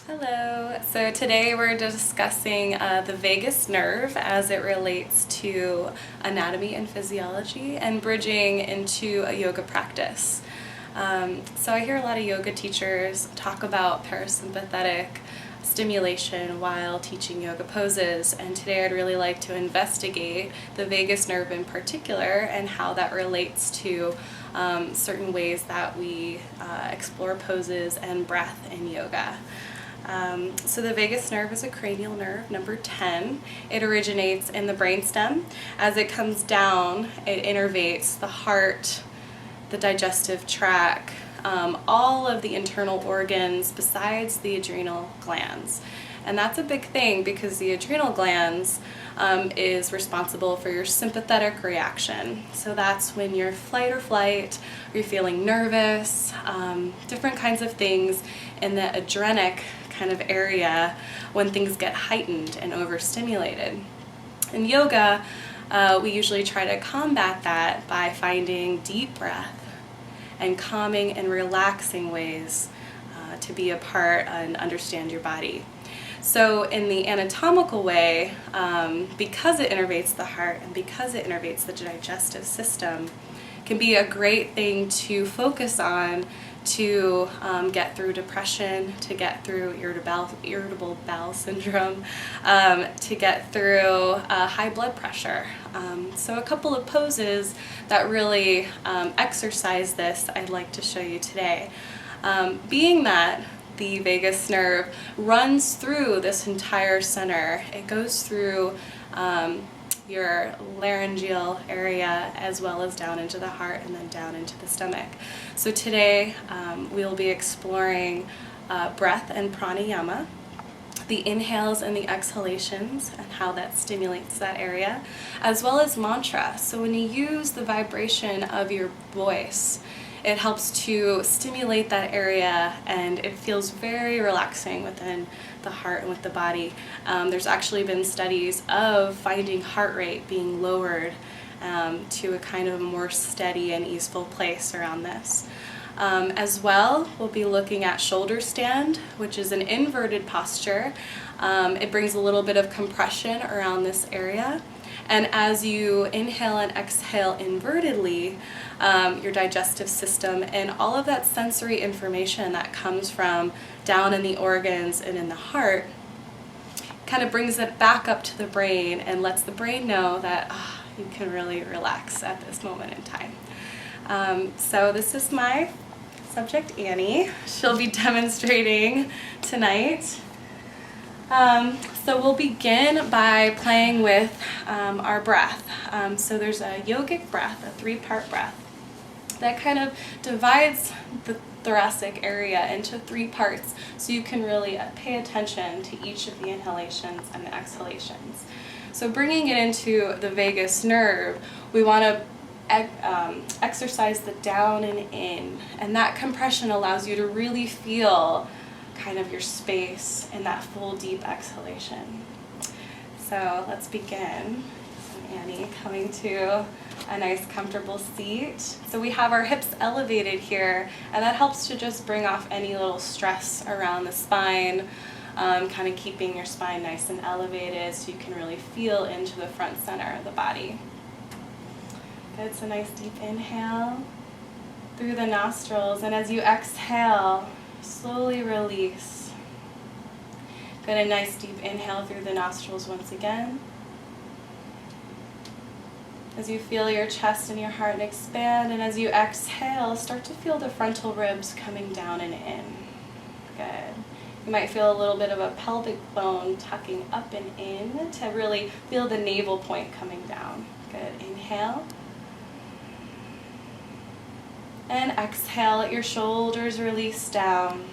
Hello. So today we're discussing the vagus nerve as it relates to anatomy and physiology and bridging into a yoga practice. So I hear a lot of yoga teachers talk about parasympathetic stimulation while teaching yoga poses, and today I'd really like to investigate the vagus nerve in particular and how that relates to certain ways that we explore poses and breath in yoga. So the vagus nerve is a cranial nerve, number 10. It originates in the brainstem. As it comes down, it innervates the heart, the digestive tract, all of the internal organs besides the adrenal glands. And that's a big thing because the adrenal glands is responsible for your sympathetic reaction. So that's when you're fight or flight, or you're feeling nervous, different kinds of things in the adrenic kind of area when things get heightened and overstimulated. In yoga, we usually try to combat that by finding deep breath and calming and relaxing ways to be a part and understand your body. So in the anatomical way, because it innervates the heart and because it innervates the digestive system, can be a great thing to focus on to get through depression, to get through irritable bowel syndrome, to get through high blood pressure. So a couple of poses that really exercise this I'd like to show you today. Being that the vagus nerve runs through this entire center, it goes through your laryngeal area as well as down into the heart and then down into the stomach. So today we'll be exploring breath and pranayama, the inhales and the exhalations and how that stimulates that area, as well as mantra. So when you use the vibration of your voice, it helps to stimulate that area and it feels very relaxing within the heart and with the body. There's actually been studies of finding heart rate being lowered to a kind of more steady and easeful place around this. As well, we'll be looking at Shoulderstand, which is an inverted posture. It brings a little bit of compression around this area. And as you inhale and exhale invertedly, your digestive system and all of that sensory information that comes from down in the organs and in the heart kind of brings it back up to the brain and lets the brain know that you can really relax at this moment in time. So this is my subject, Annie. She'll be demonstrating tonight. So we'll begin by playing with our breath. So there's a yogic breath, a 3-part breath, that kind of divides the thoracic area into 3 parts so you can really pay attention to each of the inhalations and the exhalations. So bringing it into the vagus nerve, we want to exercise the down and in, and that compression allows you to really feel kind of your space in that full deep exhalation. So let's begin. So Annie coming to a nice comfortable seat. So we have our hips elevated here, and that helps to just bring off any little stress around the spine, kind of keeping your spine nice and elevated so you can really feel into the front center of the body. Good, so nice deep inhale through the nostrils, and as you exhale, slowly release. Good, a nice deep inhale through the nostrils once again. As you feel your chest and your heart expand, and as you exhale, start to feel the frontal ribs coming down and in. Good. You might feel a little bit of a pelvic bone tucking up and in to really feel the navel point coming down. Good. Inhale. And exhale, let your shoulders release down.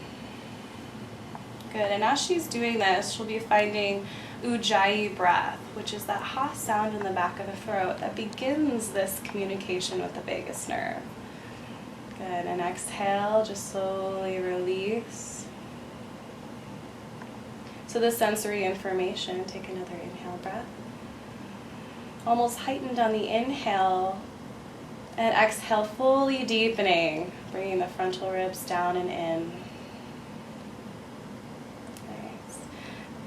Good, and as she's doing this, she'll be finding Ujjayi breath, which is that ha sound in the back of the throat that begins this communication with the vagus nerve. Good, and exhale, just slowly release. So the sensory information, take another inhale breath. Almost heightened on the inhale, and exhale, fully deepening, bringing the frontal ribs down and in.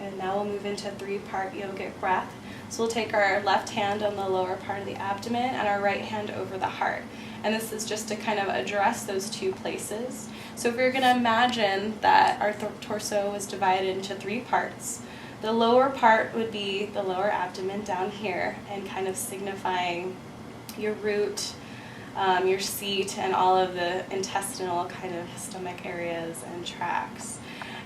And now we'll move into 3-part yogic breath. So we'll take our left hand on the lower part of the abdomen and our right hand over the heart. And this is just to kind of address those 2 places. So if you're going to imagine that our torso was divided into 3 parts, the lower part would be the lower abdomen down here and kind of signifying your root, your seat, and all of the intestinal kind of stomach areas and tracts.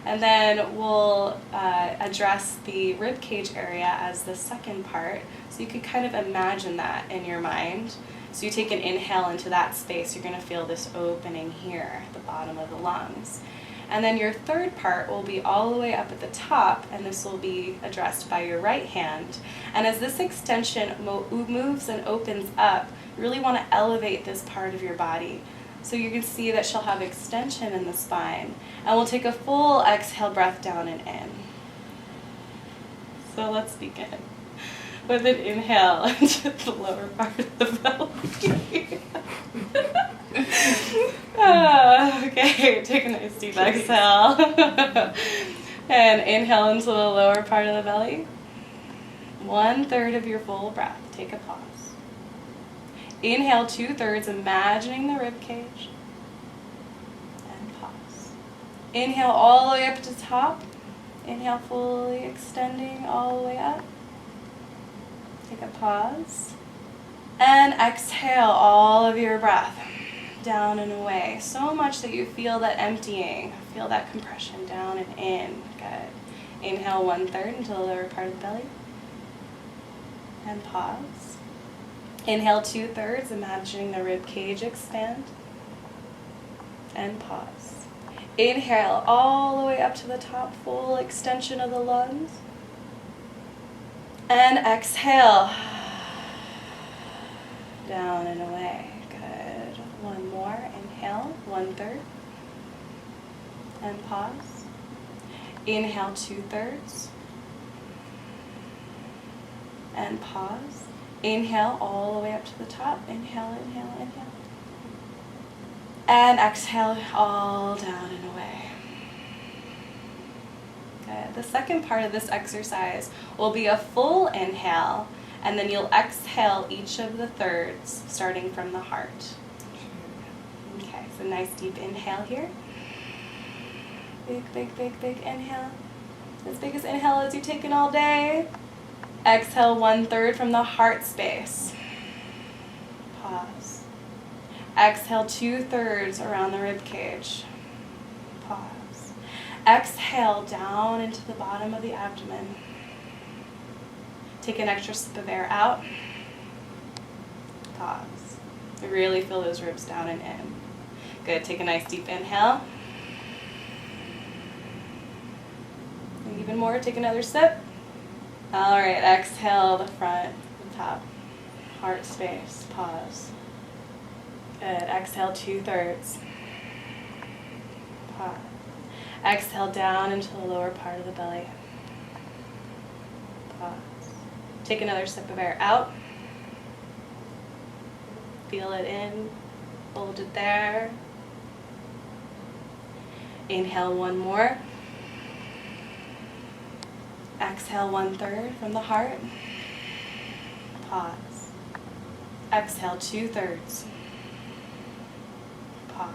And then we'll address the rib cage area as the second part. So you can kind of imagine that in your mind. So you take an inhale into that space, you're going to feel this opening here at the bottom of the lungs. And then your third part will be all the way up at the top, and this will be addressed by your right hand. And as this extension moves and opens up, you really want to elevate this part of your body. So you can see that she'll have extension in the spine. And we'll take a full exhale breath down and in. So let's begin with an inhale into the lower part of the belly. Okay, take a nice deep exhale. And inhale into the lower part of the belly. 1/3 of your full breath. Take a pause. Inhale 2/3, imagining the rib cage. And pause. Inhale all the way up to the top. Inhale fully extending all the way up. Take a pause. And exhale all of your breath down and away. So much that you feel that emptying. Feel that compression down and in. Good. Inhale 1/3 into the lower part of the belly. And pause. Inhale 2/3, imagining the rib cage expand. And pause. Inhale all the way up to the top, full extension of the lungs. And exhale. Down and away. Good. One more. Inhale, 1/3. And pause. Inhale 2/3. And pause. Inhale all the way up to the top. Inhale, inhale, inhale. And exhale all down and away. Good. The second part of this exercise will be a full inhale, and then you'll exhale each of the thirds, starting from the heart. Okay, so nice deep inhale here. Big, big, big, big inhale. As big as inhale as you've taken all day. Exhale 1/3 from the heart space. Pause. Exhale 2/3 around the rib cage. Pause. Exhale down into the bottom of the abdomen. Take an extra sip of air out. Pause. Really feel those ribs down and in. Good. Take a nice deep inhale. And even more, take another sip. All right, exhale the front, the top, heart space, pause. Good, exhale 2/3. Pause. Exhale down into the lower part of the belly. Pause. Take another sip of air out. Feel it in, hold it there. Inhale one more. Exhale 1/3 from the heart. Pause. Exhale 2/3. Pause.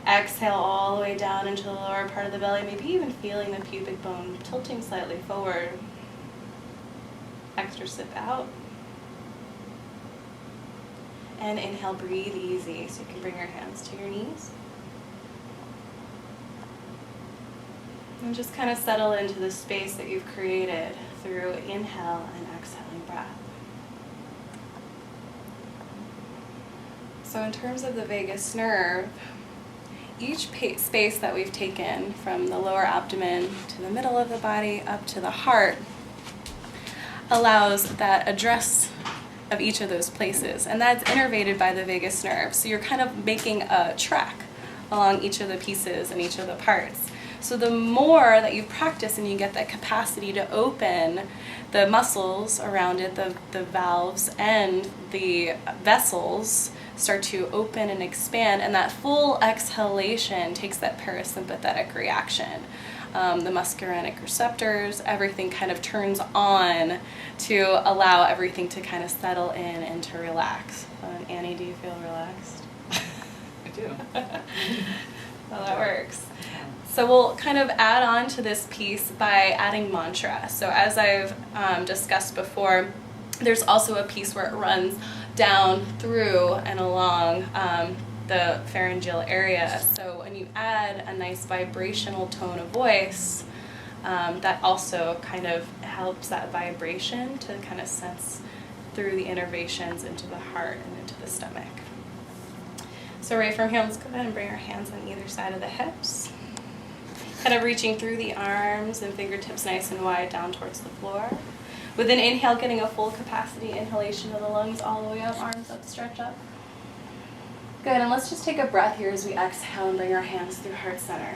Exhale all the way down into the lower part of the belly, maybe even feeling the pubic bone tilting slightly forward. Extra sip out. And inhale, breathe easy, so you can bring your hands to your knees. And just kind of settle into the space that you've created through inhale and exhaling breath. So in terms of the vagus nerve, each space that we've taken from the lower abdomen to the middle of the body up to the heart allows that address of each of those places, and that's innervated by the vagus nerve. So you're kind of making a track along each of the pieces and each of the parts. So the more that you practice and you get that capacity to open the muscles around it, the valves and the vessels start to open and expand, and that full exhalation takes that parasympathetic reaction. the muscarinic receptors, everything kind of turns on to allow everything to kind of settle in and to relax. Annie, do you feel relaxed? I do. Well, that works. So we'll kind of add on to this piece by adding mantra. So as I've discussed before, there's also a piece where it runs down through and along the pharyngeal area. So when you add a nice vibrational tone of voice, that also kind of helps that vibration to kind of sense through the innervations into the heart and into the stomach. So right from here, let's go ahead and bring our hands on either side of the hips. Kind of reaching through the arms and fingertips nice and wide down towards the floor. With an inhale, getting a full capacity inhalation of the lungs all the way up, arms up, stretch up. Good, and let's just take a breath here as we exhale and bring our hands through heart center.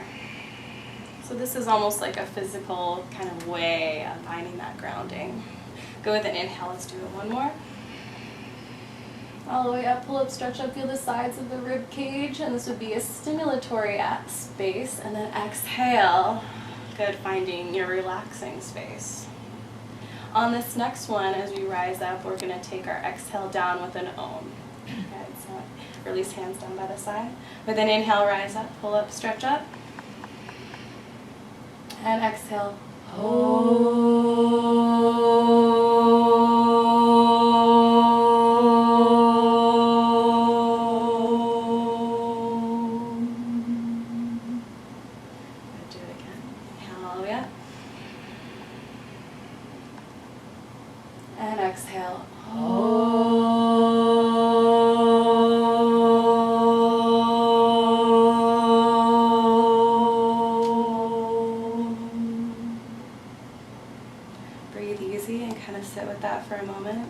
So this is almost like a physical kind of way of finding that grounding. Go with an inhale, let's do it one more. All the way up, pull up, stretch up, feel the sides of the rib cage, and this would be a stimulatory space, and then exhale. Good, finding your relaxing space. On this next one, as we rise up, we're going to take our exhale down with an Om. Okay, so release hands down by the side. With an inhale, rise up, pull up, stretch up. And exhale. And exhale. Breathe easy and kind of sit with that for a moment.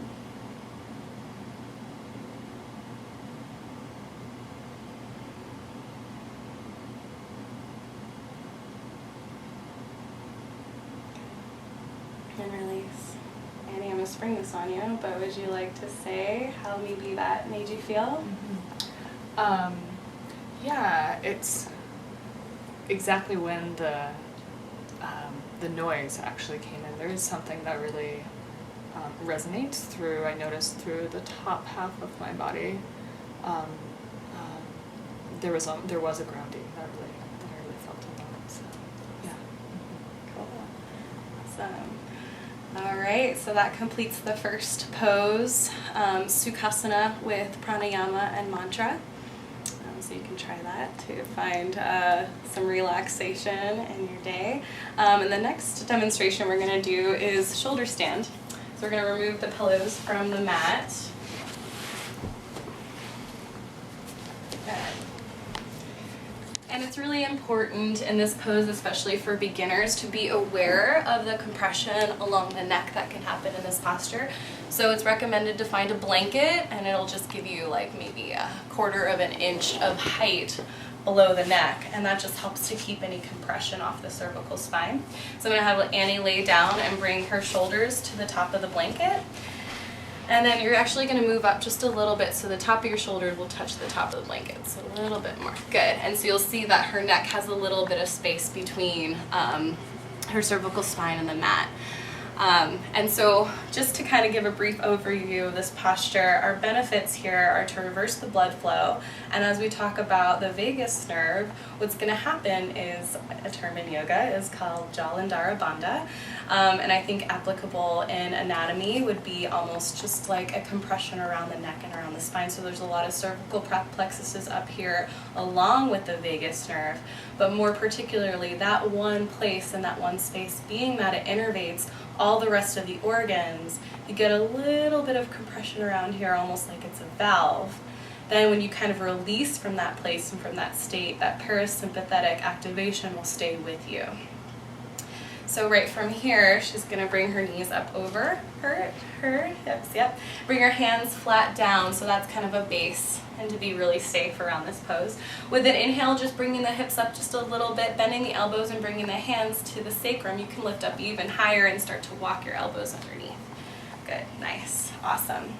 And release. Annie, I'm going to spring this on you, but would you like to say how maybe that made you feel? Yeah, it's exactly when the noise actually came in. There is something that really resonates through, I noticed through the top half of my body. There was a grounding that I really felt in that. So, yeah. Cool. Awesome. All right, so that completes the first pose, Sukhasana with pranayama and mantra. So you can try that to find some relaxation in your day. And the next demonstration we're going to do is shoulder stand. So we're going to remove the pillows from the mat. And it's really important in this pose, especially for beginners, to be aware of the compression along the neck that can happen in this posture. So it's recommended to find a blanket, and it'll just give you like maybe a 1/4 of an inch of height below the neck, and that just helps to keep any compression off the cervical spine. So I'm going to have Annie lay down and bring her shoulders to the top of the blanket. And then you're actually going to move up just a little bit so the top of your shoulders will touch the top of the blanket. So a little bit more. Good. And so you'll see that her neck has a little bit of space between her cervical spine and the mat. And so just to kind of give a brief overview of this posture, our benefits here are to reverse the blood flow. And as we talk about the vagus nerve, what's going to happen is, a term in yoga is called Jalandhara Bandha. And I think applicable in anatomy would be almost just like a compression around the neck and around the spine. So there's a lot of cervical plexuses up here along with the vagus nerve, but more particularly that one place and that one space, being that it innervates all the rest of the organs, you get a little bit of compression around here, almost like it's a valve. Then when you kind of release from that place and from that state, that parasympathetic activation will stay with you. So right from here, she's going to bring her knees up over her hips, yep. Bring her hands flat down, so that's kind of a base, and to be really safe around this pose. With an inhale, just bringing the hips up just a little bit, bending the elbows and bringing the hands to the sacrum. You can lift up even higher and start to walk your elbows underneath. Good, nice, awesome.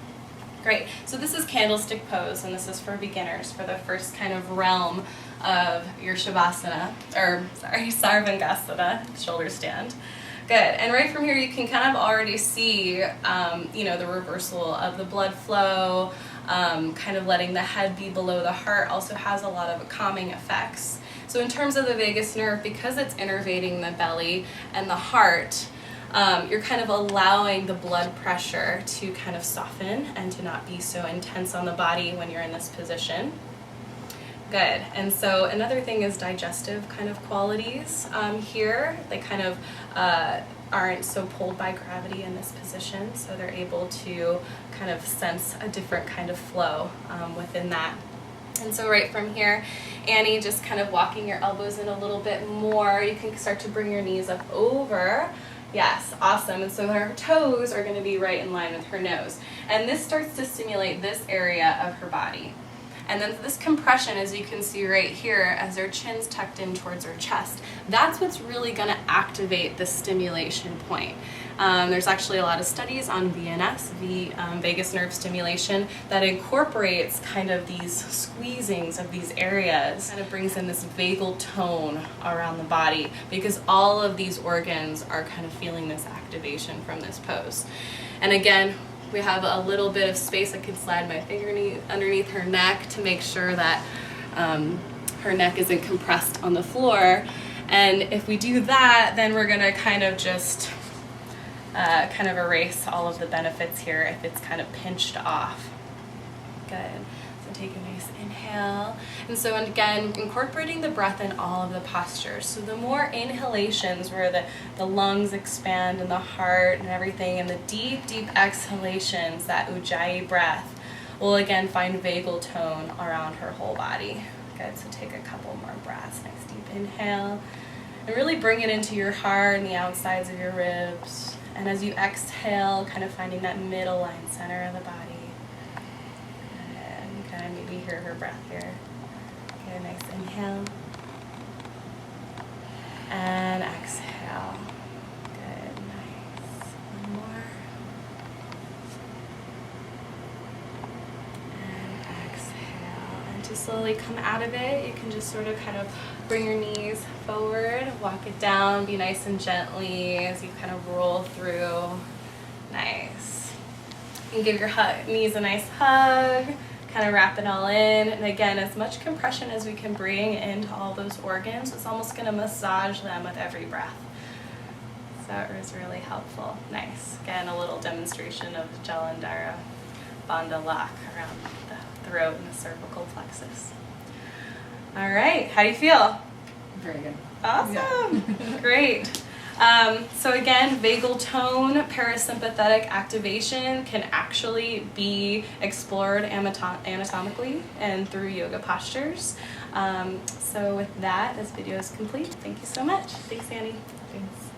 Great, so this is candlestick pose, and this is for beginners, for the first kind of realm of your Shavasana, or sorry, Sarvangasana, shoulder stand. Good, and right from here you can kind of already see, the reversal of the blood flow, kind of letting the head be below the heart also has a lot of calming effects. So in terms of the vagus nerve, because it's innervating the belly and the heart, you're kind of allowing the blood pressure to kind of soften and to not be so intense on the body when you're in this position. Good. And so another thing is digestive kind of qualities here. They kind of aren't so pulled by gravity in this position, so they're able to kind of sense a different kind of flow within that. And so right from here, Annie, just kind of walking your elbows in a little bit more. You can start to bring your knees up over. Yes, awesome. And so her toes are going to be right in line with her nose. And this starts to stimulate this area of her body. And then this compression, as you can see right here, as her chin's tucked in towards her chest, that's what's really going to activate the stimulation point. There's actually a lot of studies on VNS, vagus nerve stimulation, that incorporates kind of these squeezings of these areas, and it brings in this vagal tone around the body, because all of these organs are kind of feeling this activation from this pose. And again, we have a little bit of space. I can slide my finger underneath her neck to make sure that her neck isn't compressed on the floor. And if we do that, then we're gonna kind of just kind of erase all of the benefits here if it's kind of pinched off. Good. So take a nice inhale. And so again, incorporating the breath in all of the postures. So the more inhalations where the lungs expand and the heart and everything, and the deep, deep exhalations, that Ujjayi breath, will again find vagal tone around her whole body. Good, so take a couple more breaths. Nice deep inhale. And really bring it into your heart and the outsides of your ribs. And as you exhale, kind of finding that middle line center of the body. And you kind of maybe hear her breath here. Okay, nice inhale. And exhale. Good, nice. One more. And exhale. And to slowly come out of it, you can just sort of kind of bring your knees forward, walk it down, be nice and gently as you kind of roll through. Nice. You can give your knees a nice hug, kind of wrap it all in. And again, as much compression as we can bring into all those organs, it's almost going to massage them with every breath. So it was really helpful. Nice. Again, a little demonstration of Jalandhara Bandha lock around the throat and the cervical plexus. All right, how do you feel? Very good. Awesome. Yeah. Great. So again, vagal tone, parasympathetic activation can actually be explored anatomically and through yoga postures. So with that, this video is complete. Thank you so much. Thanks, Annie. Thanks.